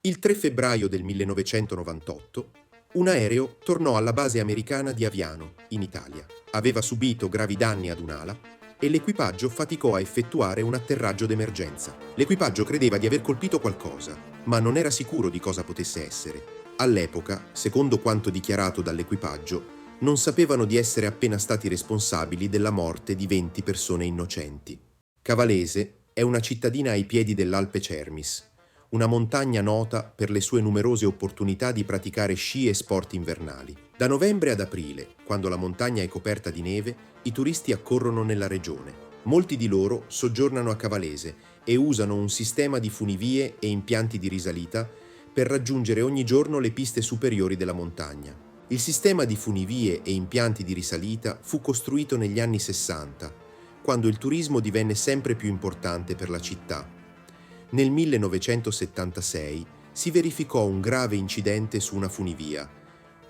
Il 3 febbraio del 1998, un aereo tornò alla base americana di Aviano, in Italia. Aveva subito gravi danni ad un'ala e l'equipaggio faticò a effettuare un atterraggio d'emergenza. L'equipaggio credeva di aver colpito qualcosa, ma non era sicuro di cosa potesse essere. All'epoca, secondo quanto dichiarato dall'equipaggio, non sapevano di essere appena stati responsabili della morte di 20 persone innocenti. Cavalese è una cittadina ai piedi dell'Alpe Cermis, una montagna nota per le sue numerose opportunità di praticare sci e sport invernali. Da novembre ad aprile, quando la montagna è coperta di neve, i turisti accorrono nella regione. Molti di loro soggiornano a Cavalese e usano un sistema di funivie e impianti di risalita per raggiungere ogni giorno le piste superiori della montagna. Il sistema di funivie e impianti di risalita fu costruito negli anni 60, quando il turismo divenne sempre più importante per la città. Nel 1976 si verificò un grave incidente su una funivia.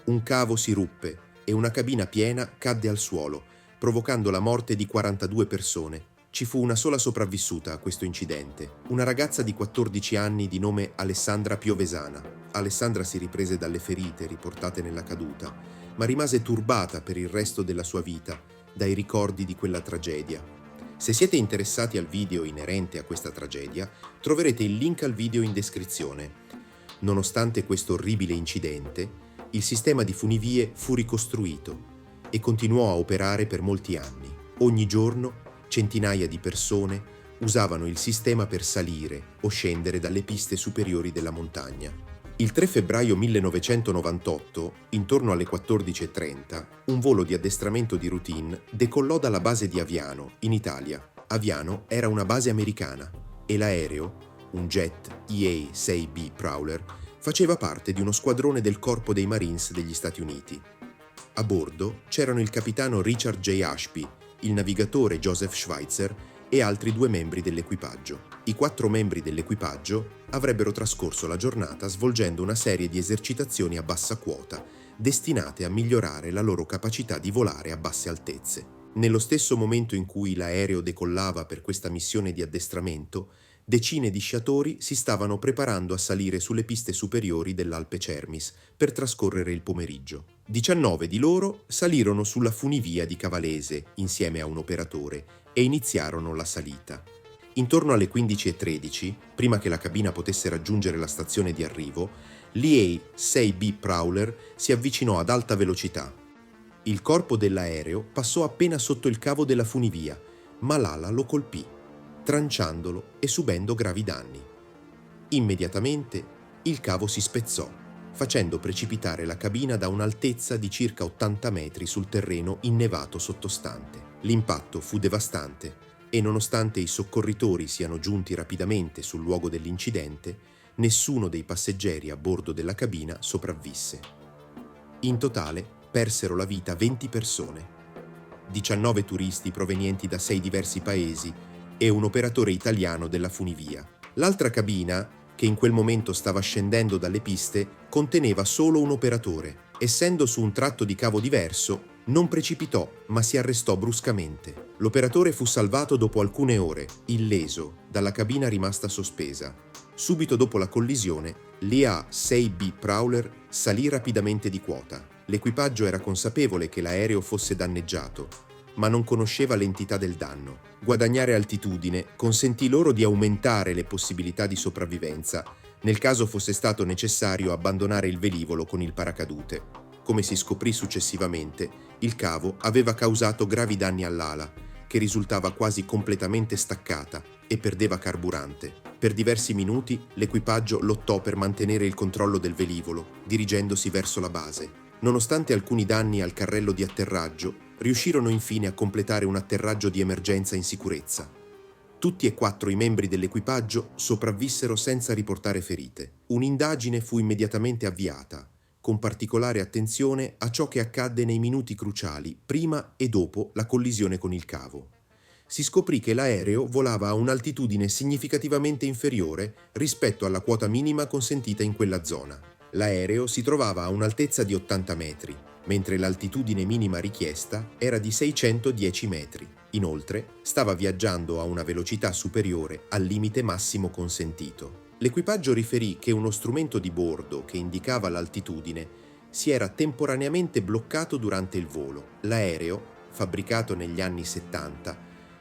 Un cavo si ruppe e una cabina piena cadde al suolo, provocando la morte di 42 persone. Ci fu una sola sopravvissuta a questo incidente, una ragazza di 14 anni di nome Alessandra Piovesana. Alessandra si riprese dalle ferite riportate nella caduta, ma rimase turbata per il resto della sua vita dai ricordi di quella tragedia. Se siete interessati al video inerente a questa tragedia, troverete il link al video in descrizione. Nonostante questo orribile incidente, il sistema di funivie fu ricostruito e continuò a operare per molti anni. Ogni giorno centinaia di persone usavano il sistema per salire o scendere dalle piste superiori della montagna. Il 3 febbraio 1998, intorno alle 14:30, un volo di addestramento di routine decollò dalla base di Aviano, in Italia. Aviano era una base americana e l'aereo, un jet EA-6B Prowler, faceva parte di uno squadrone del Corpo dei Marines degli Stati Uniti. A bordo c'erano il capitano Richard J. Ashby, il navigatore Joseph Schweitzer e altri 2 membri dell'equipaggio. I 4 membri dell'equipaggio avrebbero trascorso la giornata svolgendo una serie di esercitazioni a bassa quota, destinate a migliorare la loro capacità di volare a basse altezze. Nello stesso momento in cui l'aereo decollava per questa missione di addestramento, decine di sciatori si stavano preparando a salire sulle piste superiori dell'Alpe Cermis per trascorrere il pomeriggio. 19 di loro salirono sulla funivia di Cavalese insieme a un operatore e iniziarono la salita. Intorno alle 15:13, prima che la cabina potesse raggiungere la stazione di arrivo, l'EA-6B Prowler si avvicinò ad alta velocità. Il corpo dell'aereo passò appena sotto il cavo della funivia, ma l'ala lo colpì, tranciandolo e subendo gravi danni. Immediatamente il cavo si spezzò, facendo precipitare la cabina da un'altezza di circa 80 metri sul terreno innevato sottostante. L'impatto fu devastante e nonostante i soccorritori siano giunti rapidamente sul luogo dell'incidente, nessuno dei passeggeri a bordo della cabina sopravvisse. In totale persero la vita 20 persone, 19 turisti provenienti da 6 diversi paesi e un operatore italiano della funivia. L'altra cabina, che in quel momento stava scendendo dalle piste, conteneva solo un operatore. Essendo su un tratto di cavo diverso, non precipitò, ma si arrestò bruscamente. L'operatore fu salvato dopo alcune ore, illeso, dalla cabina rimasta sospesa. Subito dopo la collisione, l'EA-6B Prowler salì rapidamente di quota. L'equipaggio era consapevole che l'aereo fosse danneggiato, ma non conosceva l'entità del danno. Guadagnare altitudine consentì loro di aumentare le possibilità di sopravvivenza, nel caso fosse stato necessario abbandonare il velivolo con il paracadute. Come si scoprì successivamente, il cavo aveva causato gravi danni all'ala, che risultava quasi completamente staccata e perdeva carburante. Per diversi minuti l'equipaggio lottò per mantenere il controllo del velivolo, dirigendosi verso la base. Nonostante alcuni danni al carrello di atterraggio, riuscirono infine a completare un atterraggio di emergenza in sicurezza. Tutti e 4 i membri dell'equipaggio sopravvissero senza riportare ferite. Un'indagine fu immediatamente avviata, con particolare attenzione a ciò che accadde nei minuti cruciali prima e dopo la collisione con il cavo. Si scoprì che l'aereo volava a un'altitudine significativamente inferiore rispetto alla quota minima consentita in quella zona. L'aereo si trovava a un'altezza di 80 metri, mentre l'altitudine minima richiesta era di 610 metri. Inoltre, stava viaggiando a una velocità superiore al limite massimo consentito. L'equipaggio riferì che uno strumento di bordo che indicava l'altitudine si era temporaneamente bloccato durante il volo. L'aereo, fabbricato negli anni 70,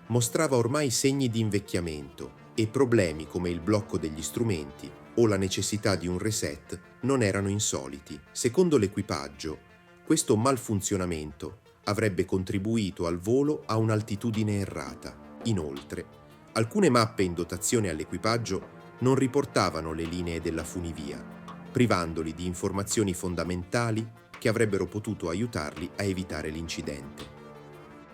mostrava ormai segni di invecchiamento e problemi come il blocco degli strumenti o la necessità di un reset non erano insoliti. Secondo l'equipaggio, questo malfunzionamento avrebbe contribuito al volo a un'altitudine errata. Inoltre, alcune mappe in dotazione all'equipaggio non riportavano le linee della funivia, privandoli di informazioni fondamentali che avrebbero potuto aiutarli a evitare l'incidente.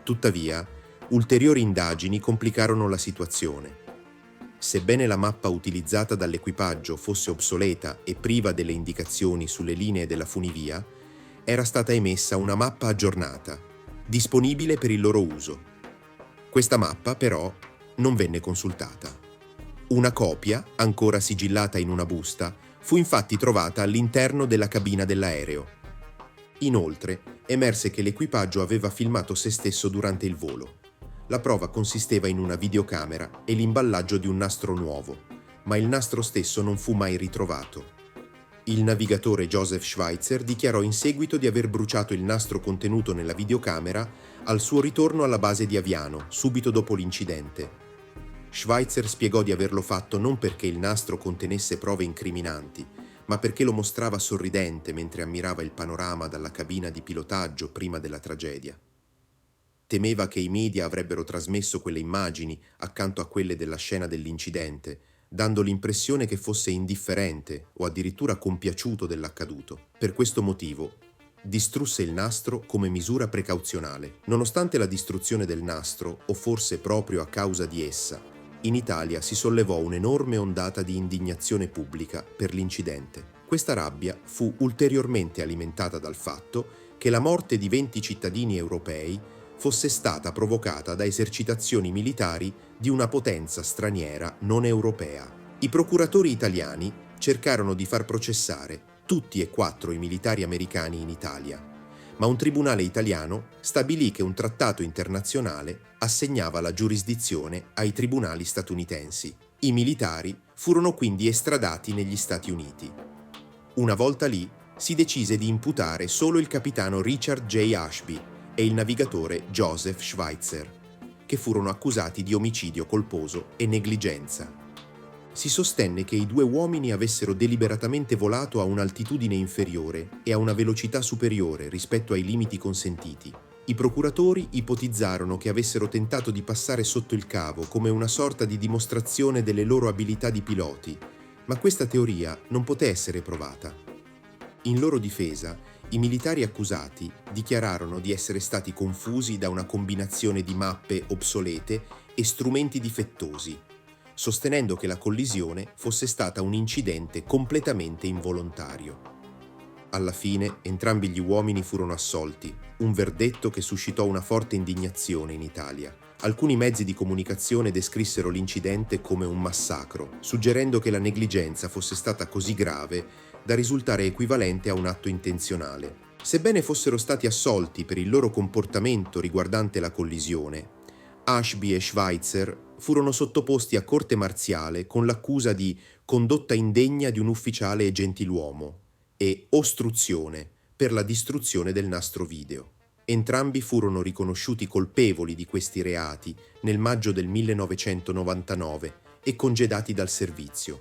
Tuttavia, ulteriori indagini complicarono la situazione. Sebbene la mappa utilizzata dall'equipaggio fosse obsoleta e priva delle indicazioni sulle linee della funivia, era stata emessa una mappa aggiornata, disponibile per il loro uso. Questa mappa, però, non venne consultata. Una copia, ancora sigillata in una busta, fu infatti trovata all'interno della cabina dell'aereo. Inoltre, emerse che l'equipaggio aveva filmato se stesso durante il volo. La prova consisteva in una videocamera e l'imballaggio di un nastro nuovo, ma il nastro stesso non fu mai ritrovato. Il navigatore Joseph Schweitzer dichiarò in seguito di aver bruciato il nastro contenuto nella videocamera al suo ritorno alla base di Aviano, subito dopo l'incidente. Schweitzer spiegò di averlo fatto non perché il nastro contenesse prove incriminanti, ma perché lo mostrava sorridente mentre ammirava il panorama dalla cabina di pilotaggio prima della tragedia. Temeva che i media avrebbero trasmesso quelle immagini accanto a quelle della scena dell'incidente, dando l'impressione che fosse indifferente o addirittura compiaciuto dell'accaduto. Per questo motivo, distrusse il nastro come misura precauzionale. Nonostante la distruzione del nastro, o forse proprio a causa di essa, in Italia si sollevò un'enorme ondata di indignazione pubblica per l'incidente. Questa rabbia fu ulteriormente alimentata dal fatto che la morte di 20 cittadini europei fosse stata provocata da esercitazioni militari di una potenza straniera non europea. I procuratori italiani cercarono di far processare tutti e 4 i militari americani in Italia, ma un tribunale italiano stabilì che un trattato internazionale assegnava la giurisdizione ai tribunali statunitensi. I militari furono quindi estradati negli Stati Uniti. Una volta lì, si decise di imputare solo il capitano Richard J. Ashby e il navigatore Joseph Schweitzer, che furono accusati di omicidio colposo e negligenza. Si sostenne che i 2 uomini avessero deliberatamente volato a un'altitudine inferiore e a una velocità superiore rispetto ai limiti consentiti. I procuratori ipotizzarono che avessero tentato di passare sotto il cavo come una sorta di dimostrazione delle loro abilità di piloti, ma questa teoria non poté essere provata. In loro difesa, i militari accusati dichiararono di essere stati confusi da una combinazione di mappe obsolete e strumenti difettosi, sostenendo che la collisione fosse stata un incidente completamente involontario. Alla fine, entrambi gli uomini furono assolti, un verdetto che suscitò una forte indignazione in Italia. Alcuni mezzi di comunicazione descrissero l'incidente come un massacro, suggerendo che la negligenza fosse stata così grave da risultare equivalente a un atto intenzionale. Sebbene fossero stati assolti per il loro comportamento riguardante la collisione, Ashby e Schweitzer furono sottoposti a corte marziale con l'accusa di condotta indegna di un ufficiale e gentiluomo e ostruzione per la distruzione del nastro video. Entrambi furono riconosciuti colpevoli di questi reati nel maggio del 1999 e congedati dal servizio.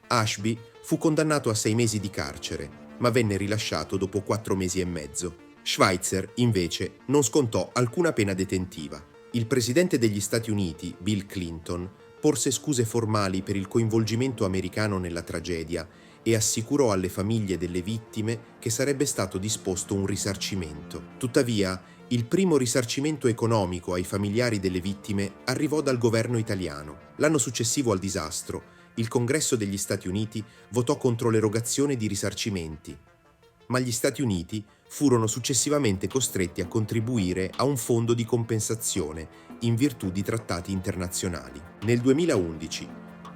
Ashby fu condannato a 6 mesi di carcere, ma venne rilasciato dopo 4 mesi e mezzo. Schweitzer, invece, non scontò alcuna pena detentiva. Il presidente degli Stati Uniti, Bill Clinton, porse scuse formali per il coinvolgimento americano nella tragedia e assicurò alle famiglie delle vittime che sarebbe stato disposto un risarcimento. Tuttavia, il primo risarcimento economico ai familiari delle vittime arrivò dal governo italiano. L'anno successivo al disastro, il Congresso degli Stati Uniti votò contro l'erogazione di risarcimenti, ma gli Stati Uniti furono successivamente costretti a contribuire a un fondo di compensazione in virtù di trattati internazionali. Nel 2011,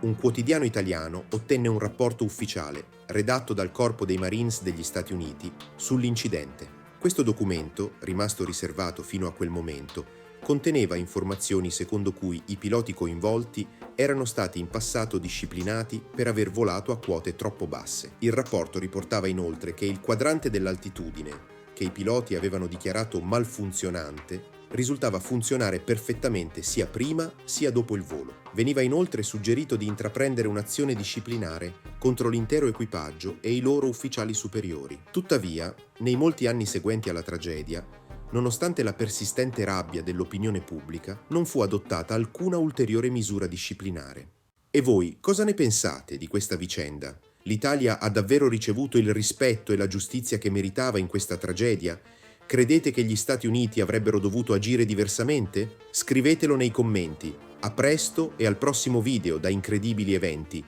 un quotidiano italiano ottenne un rapporto ufficiale, redatto dal Corpo dei Marines degli Stati Uniti, sull'incidente. Questo documento, rimasto riservato fino a quel momento, conteneva informazioni secondo cui i piloti coinvolti erano stati in passato disciplinati per aver volato a quote troppo basse. Il rapporto riportava inoltre che il quadrante dell'altitudine, che i piloti avevano dichiarato malfunzionante, risultava funzionare perfettamente sia prima sia dopo il volo. Veniva inoltre suggerito di intraprendere un'azione disciplinare contro l'intero equipaggio e i loro ufficiali superiori. Tuttavia, nei molti anni seguenti alla tragedia, nonostante la persistente rabbia dell'opinione pubblica, non fu adottata alcuna ulteriore misura disciplinare. E voi cosa ne pensate di questa vicenda? L'Italia ha davvero ricevuto il rispetto e la giustizia che meritava in questa tragedia? Credete che gli Stati Uniti avrebbero dovuto agire diversamente? Scrivetelo nei commenti. A presto e al prossimo video da Incredibili Eventi.